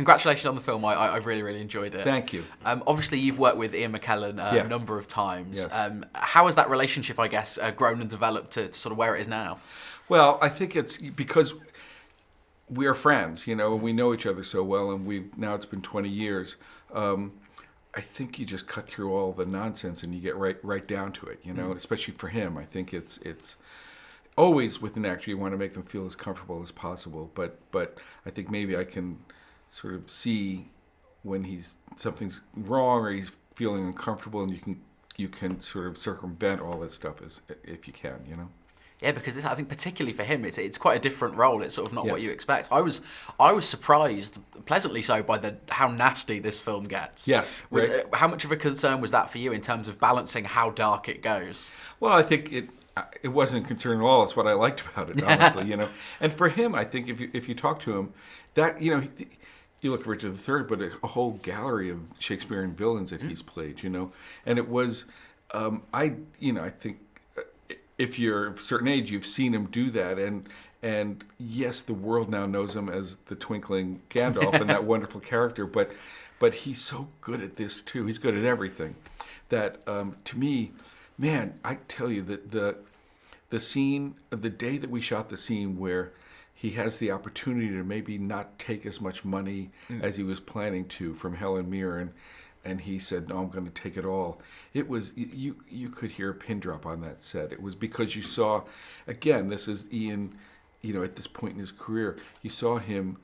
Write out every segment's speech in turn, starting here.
congratulations on the film. I really, really enjoyed it. Thank you. Obviously, you've worked with Ian McKellen a number of times. Yes. How has that relationship, I guess, grown and developed to sort of where it is now? Well, I think it's because we are friends, and we know each other so well, and now it's been 20 years. I think you just cut through all the nonsense and you get right down to it, especially for him. I think it's always with an actor, you want to make them feel as comfortable as possible, but I think maybe I can sort of see when something's wrong or he's feeling uncomfortable, and you can sort of circumvent all that stuff if you can, Yeah, because I think particularly for him, it's quite a different role. It's sort of not what Yes. you expect. I was surprised, pleasantly so, by how nasty this film gets. Yes. Right. How much of a concern was that for you in terms of balancing how dark it goes? Well, I think it wasn't a concern at all. It's what I liked about it, honestly, And for him, I think if you talk to him, that you look at Richard III, but a whole gallery of Shakespearean villains that he's played, and it was, I think. If you're of a certain age, you've seen him do that, and yes, the world now knows him as the twinkling Gandalf and that wonderful character. But he's so good at this too. He's good at everything. That to me, man, I tell you that the scene, the day that we shot the scene where he has the opportunity to maybe not take as much money as he was planning to from Helen Mirren. And he said, "No, I'm going to take it all." It was you could hear a pin drop on that set. It was because you saw, again, this is Ian, at this point in his career, you saw him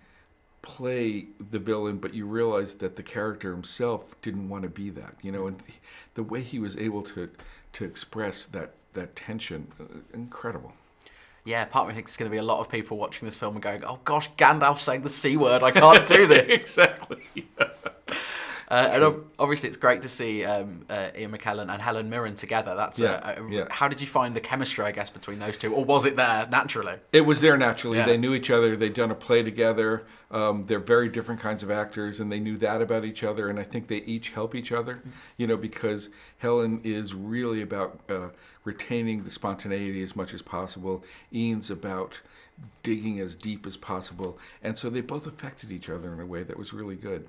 play the villain, but you realized that the character himself didn't want to be that, and the way he was able to express that tension, incredible. Yeah, part of me thinks there's going to be a lot of people watching this film and going, "Oh gosh, Gandalf saying the C word, I can't do this." Exactly. And obviously, it's great to see Ian McKellen and Helen Mirren together. How did you find the chemistry, I guess, between those two, or was it there naturally? It was there naturally. Yeah. They knew each other. They'd done a play together. They're very different kinds of actors, and they knew that about each other. And I think they each help each other, because Helen is really about retaining the spontaneity as much as possible. Ian's about digging as deep as possible, and so they both affected each other in a way that was really good.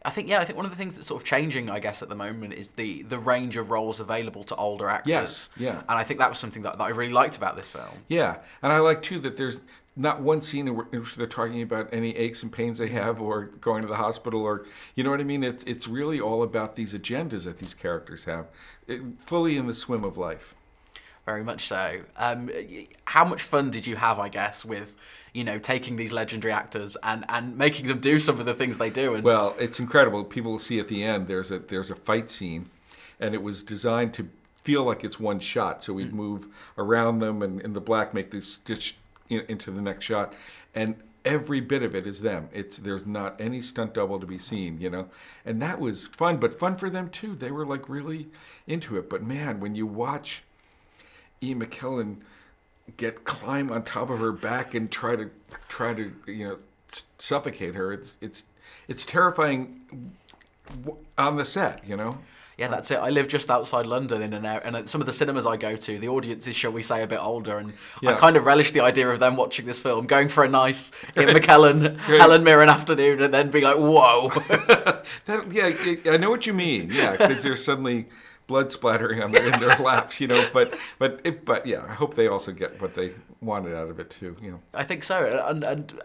I think one of the things that's sort of changing, I guess, at the moment is the range of roles available to older actors. Yes, yeah. And I think that was something that I really liked about this film. Yeah, and I like, too, that there's not one scene in which they're talking about any aches and pains they have or going to the hospital or, you know what I mean? It's really all about these agendas that these characters have, fully in the swim of life. Very much so. How much fun did you have, I guess, with taking these legendary actors and making them do some of the things they do? Well, it's incredible. People will see at the end there's a fight scene, and it was designed to feel like it's one shot. So we'd move around them, and in the black make this stitch into the next shot, and every bit of it is them. There's not any stunt double to be seen, and that was fun, but fun for them too. They were like really into it. But man, when you watch Ian McKellen climb on top of her back and try to suffocate her, it's terrifying on the set, Yeah, that's it. I live just outside London in an area, and some of the cinemas I go to, the audience is, shall we say, a bit older, and I kind of relish the idea of them watching this film, going for a nice Ian McKellen, Helen Mirren afternoon, and then being like, whoa. I know what you mean. Yeah, because there's suddenly blood splattering in their laps, But yeah, I hope they also get what they wanted out of it too. I think so. And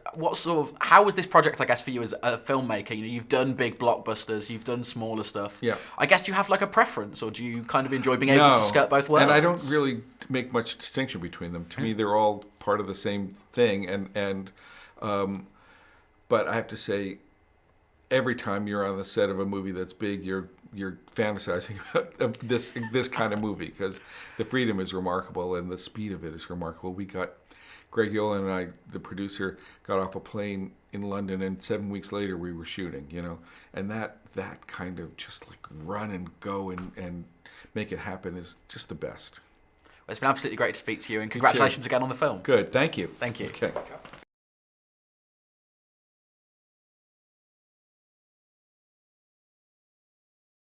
how was this project, I guess, for you as a filmmaker? You've done big blockbusters, you've done smaller stuff. Yeah. I guess, do you have like a preference, or do you kind of enjoy being able to skirt both worlds? And I don't really make much distinction between them. To me, they're all part of the same thing. But I have to say, every time you're on the set of a movie that's big, you're fantasizing about this kind of movie, because the freedom is remarkable and the speed of it is remarkable. Greg Yolen and I, the producer, got off a plane in London, and 7 weeks later we were shooting, and that kind of just like run and go and make it happen is just the best. Well, it's been absolutely great to speak to you, and congratulations again on the film. Good, thank you. Thank you. Okay.